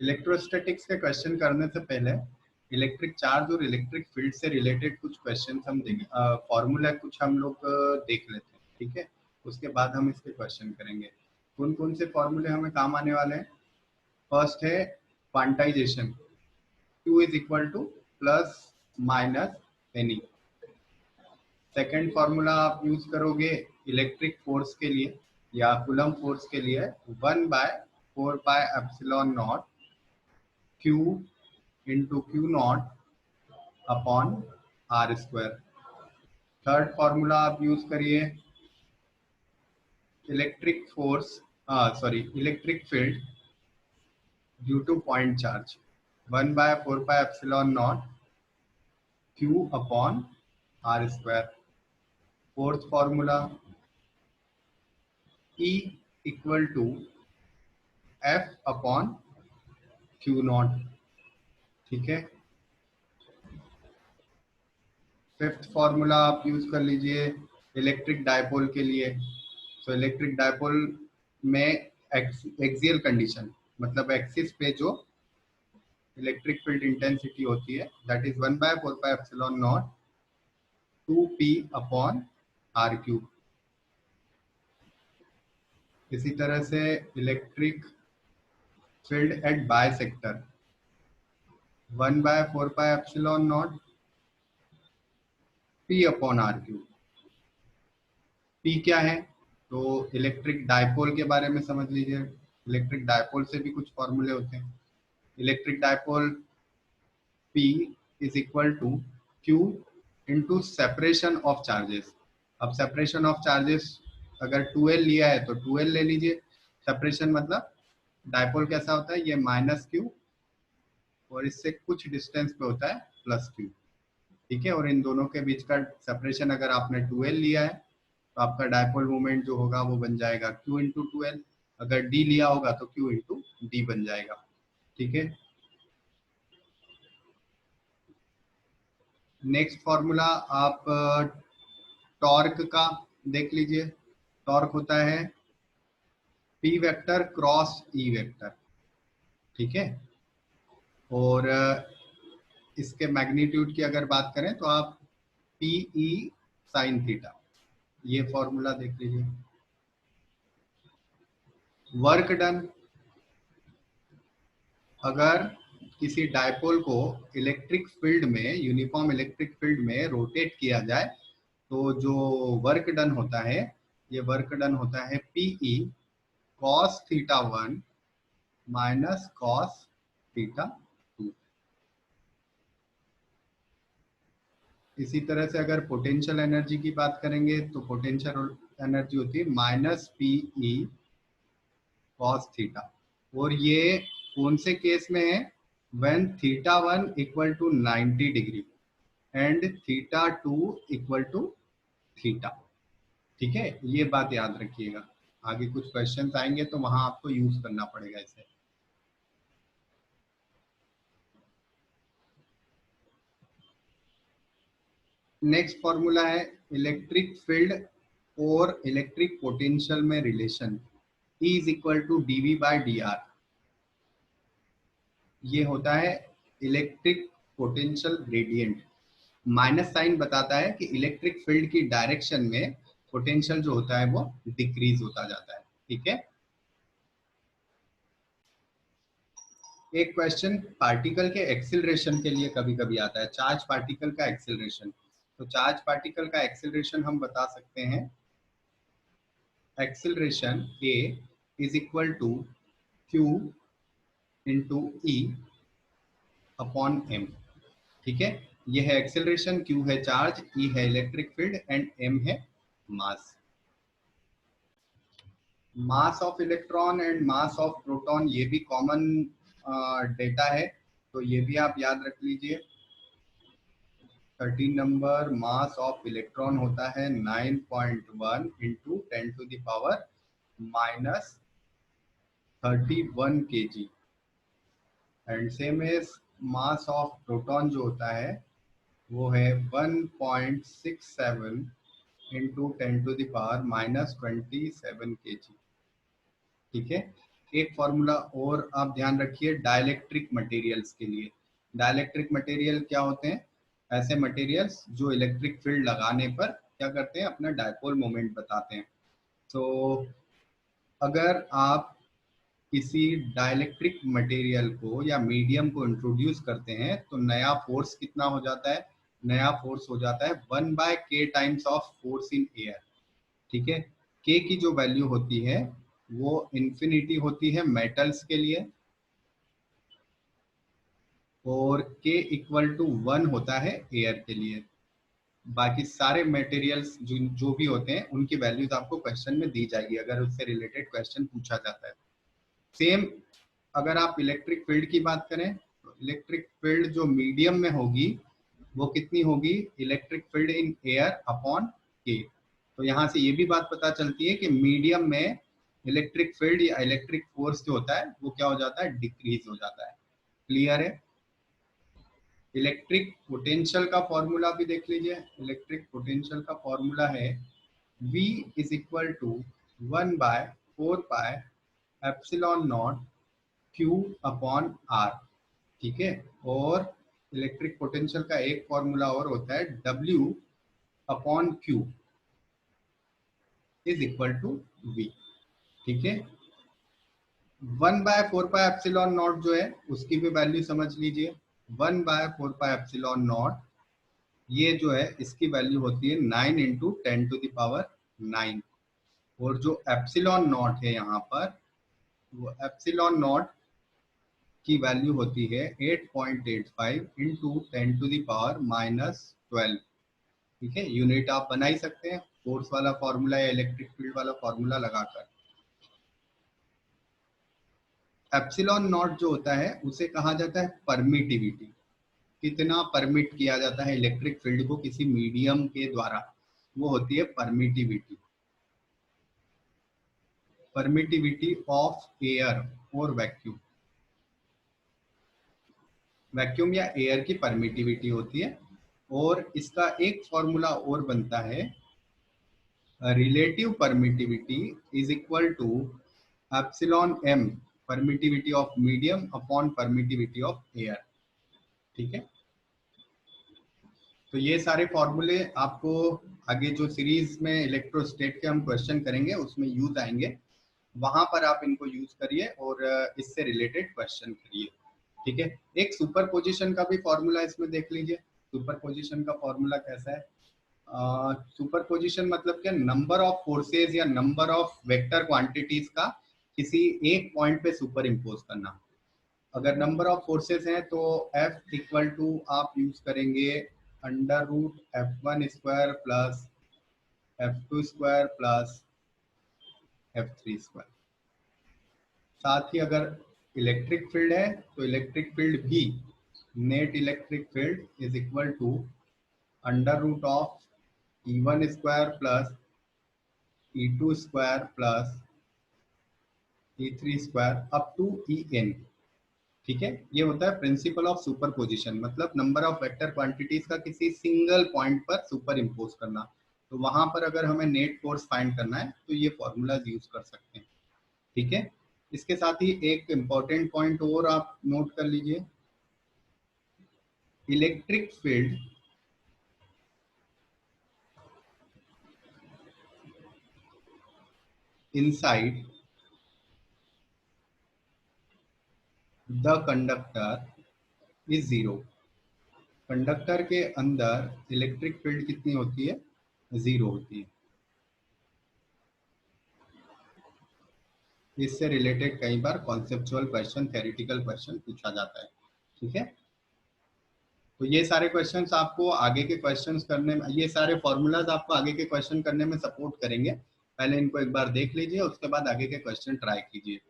Electrostatics के question करने से पहले इलेक्ट्रिक चार्ज और इलेक्ट्रिक फील्ड से रिलेटेड कुछ क्वेश्चन हम फॉर्मूला कुछ हम लोग देख लेते हैं, ठीक है। उसके बाद हम इसके क्वेश्चन करेंगे। कौन कौन से फॉर्मूले हमें काम आने वाले हैं। फर्स्ट है quantization, Q is equal to plus minus N E. Second formula आप यूज करोगे इलेक्ट्रिक फोर्स के लिए या कूलम फोर्स के लिए 1/4πε0 Q into Q naught upon R square. Third formula आप यूज करिए electric force electric field due to point charge 1/4πε0 Q upon R square. Fourth formula E equal to F upon Q naught, ठीक है। Fifth formula आप use कर लीजिए electric dipole के लिए। तो इलेक्ट्रिक डायपोल में एक्सियल कंडीशन मतलब एक्सिस पे जो इलेक्ट्रिक फील्ड इंटेंसिटी होती है that is 1/4πε0 2p upon R cube. इसी तरह से electric field at bisector 1/4πε0 p upon R cube. P क्या है, तो इलेक्ट्रिक डायपोल के बारे में समझ लीजिए। इलेक्ट्रिक डायपोल से भी कुछ फॉर्मूले होते हैं। Electric dipole P is equal to Q into separation of charges. अब सेपरेशन ऑफ चार्जेस अगर 2L लिया है तो 2L ले लीजिए। सेपरेशन मतलब डायपोल कैसा होता है, ये -Q और इससे कुछ डिस्टेंस पे होता है +Q, ठीक है। और इन दोनों के बीच का सेपरेशन अगर आपने 2L लिया है तो आपका डायपोल मोमेंट जो होगा वो बन जाएगा Q इंटू 2L। अगर D लिया होगा तो Q इंटू D बन जाएगा, ठीक है। नेक्स्ट फॉर्मूला आप टॉर्क का देख लीजिए। टॉर्क होता है P vector cross E vector, ठीक है। और इसके मैग्नीट्यूड की अगर बात करें तो आप PE साइन थीटा, ये फॉर्मूला देख लीजिए। वर्क डन, अगर किसी डायपोल को इलेक्ट्रिक फील्ड में यूनिफॉर्म इलेक्ट्रिक फील्ड में रोटेट किया जाए तो जो वर्क डन होता है ये वर्क डन होता है PE cos θ1 माइनस cos θ2। इसी तरह से अगर पोटेंशियल एनर्जी की बात करेंगे तो पोटेंशियल एनर्जी होती है -PE cos θ। और ये कौन से केस में है, when θ1 equal to 90 degree and θ2 equal to theta, ठीक है। ये बात याद रखिएगा, आगे कुछ क्वेश्चंस आएंगे तो वहां आपको यूज करना पड़ेगा इसे। नेक्स्ट फॉर्मूला है इलेक्ट्रिक फील्ड और इलेक्ट्रिक पोटेंशियल में relation E is equal to dV/dr। ये होता है electric potential gradient. Minus sign बताता है कि इलेक्ट्रिक फील्ड की डायरेक्शन में पोटेंशियल जो होता है वो डिक्रीज होता जाता है, ठीक है। एक क्वेश्चन पार्टिकल के एक्सिलरेशन के लिए कभी कभी आता है, चार्ज पार्टिकल का एक्सिलरेशन। तो चार्ज पार्टिकल का एक्सिलरेशन हम बता सकते हैं acceleration A is equal to Q into E upon M, ठीक है। यह है एक्सेलरेशन, Q है चार्ज, E है इलेक्ट्रिक फील्ड एंड M है mass. Mass of electron and mass of proton ये भी कॉमन डेटा है, तो ये भी आप याद रख लीजिए। 13 नंबर मास ऑफ इलेक्ट्रॉन होता है 9.1 into 10⁻⁻31 kg and same as mass of proton जो होता है वो है 1.67 इंटू 10⁻⁻27 kg, ठीक है। एक फॉर्मूला और आप ध्यान रखिए डाइलेक्ट्रिक मटेरियल्स के लिए। डाइलेक्ट्रिक मटेरियल क्या होते हैं? ऐसे मटेरियल्स जो इलेक्ट्रिक फील्ड लगाने पर क्या करते हैं, अपना डायपोल मोमेंट बताते हैं। तो अगर आप किसी डाइलेक्ट्रिक मटेरियल को या मीडियम को इंट्रोड्यूस करते हैं तो नया फोर्स कितना हो जाता है? नया फोर्स हो जाता है 1/k times of force in air. ठीक है, k की जो वैल्यू होती है वो इन्फिनिटी होती है मेटल्स के लिए, और k इक्वल टू 1 होता है एयर के लिए। बाकी सारे मटेरियल्स जो भी होते हैं उनकी वैल्यूज आपको क्वेश्चन में दी जाएगी अगर उससे रिलेटेड क्वेश्चन पूछा जाता है। सेम अगर आप इलेक्ट्रिक फील्ड की बात करें तो इलेक्ट्रिक फील्ड जो मीडियम में होगी वो कितनी होगी? Electric field in air upon के। तो यहाँ से ये भी बात पता चलती है कि मीडियम में इलेक्ट्रिक फील्ड या इलेक्ट्रिक फोर्स जो होता है वो क्या हो जाता है? डिक्रीज हो जाता है। क्लियर है? इलेक्ट्रिक पोटेंशियल का फॉर्मूला भी देख लीजिए। इलेक्ट्रिक पोटेंशियल का फॉर्मूला है V is equal to 1/4 epsilon naught Q upon R। ठीक है, और इलेक्ट्रिक पोटेंशियल का एक फॉर्मूला और होता है W upon Q is equal to V। ठीक है, 1/4 एप्सिलॉन नॉट जो है उसकी भी वैल्यू समझ लीजिए। 1/4 एप्सिलॉन नॉट ये जो है इसकी वैल्यू होती है 9 इंटू 10⁹ और जो एप्सिलॉन नॉट है यहाँ पर वो एप्सिलॉन नॉट की वैल्यू होती है 8.85 इंटू 10⁻⁻12। ठीक है, यूनिट आप बना ही सकते हैं फोर्स वाला फॉर्मूला या इलेक्ट्रिक फील्ड वाला फॉर्मूला लगाकर। एप्सिलॉन नॉट जो होता है उसे कहा जाता है परमिटिविटी। कितना परमिट किया जाता है इलेक्ट्रिक फील्ड को किसी मीडियम के द्वारा, वो होती है परमिटिविटी। परमिटिविटी ऑफ एयर और वैक्यूम। वैक्यूम या एयर की परमिटिविटी होती है। और इसका एक फॉर्मूला और बनता है relative permittivity is equal to epsilon m permittivity of medium upon permittivity of air. ठीक है, तो ये सारे फॉर्मूले आपको आगे जो सीरीज में इलेक्ट्रोस्टेट के हम क्वेश्चन करेंगे उसमें यूज आएंगे, वहां पर आप इनको यूज करिए और इससे रिलेटेड क्वेश्चन करिए। ठीक है, एक सुपरपोजिशन का भी फॉर्मूला इसमें देख लीजिए। सुपरपोजिशन का फॉर्मूला कैसा है? सुपरपोजिशन मतलब क्या? नंबर ऑफ फोर्सेस या नंबर ऑफ वेक्टर क्वांटिटीज का किसी एक पॉइंट पे सुपर इम्पोज करना। अगर नंबर ऑफ फोर्सेस हैं तो F इक्वल टू आप यूज करेंगे √F1² plus F2² plus F3²। साथ ही अगर इलेक्ट्रिक फील्ड है तो इलेक्ट्रिक फील्ड भी net electric field is equal to √E1² plus E2² plus E3² up to En। ठीक है, ये होता है प्रिंसिपल ऑफ सुपरपोजिशन, मतलब नंबर ऑफ वेक्टर क्वांटिटीज का किसी सिंगल पॉइंट पर सुपर इम्पोज करना। तो वहां पर अगर हमें नेट फोर्स फाइंड करना है तो ये फॉर्मूलाज यूज कर सकते हैं। ठीक है, इसके साथ ही एक इम्पॉर्टेंट पॉइंट और आप नोट कर लीजिए। Electric field inside the conductor is 0। Conductor के अंदर इलेक्ट्रिक फील्ड कितनी होती है? 0 होती है। इससे रिलेटेड कई बार कॉन्सेप्चुअल क्वेश्चन, थ्योरेटिकल क्वेश्चन पूछा जाता है। ठीक है, तो ये सारे क्वेश्चंस आपको आगे के क्वेश्चंस करने में, ये सारे फॉर्मूलाज आपको आगे के क्वेश्चन करने में सपोर्ट करेंगे। पहले इनको एक बार देख लीजिए, उसके बाद आगे के क्वेश्चन ट्राई कीजिए।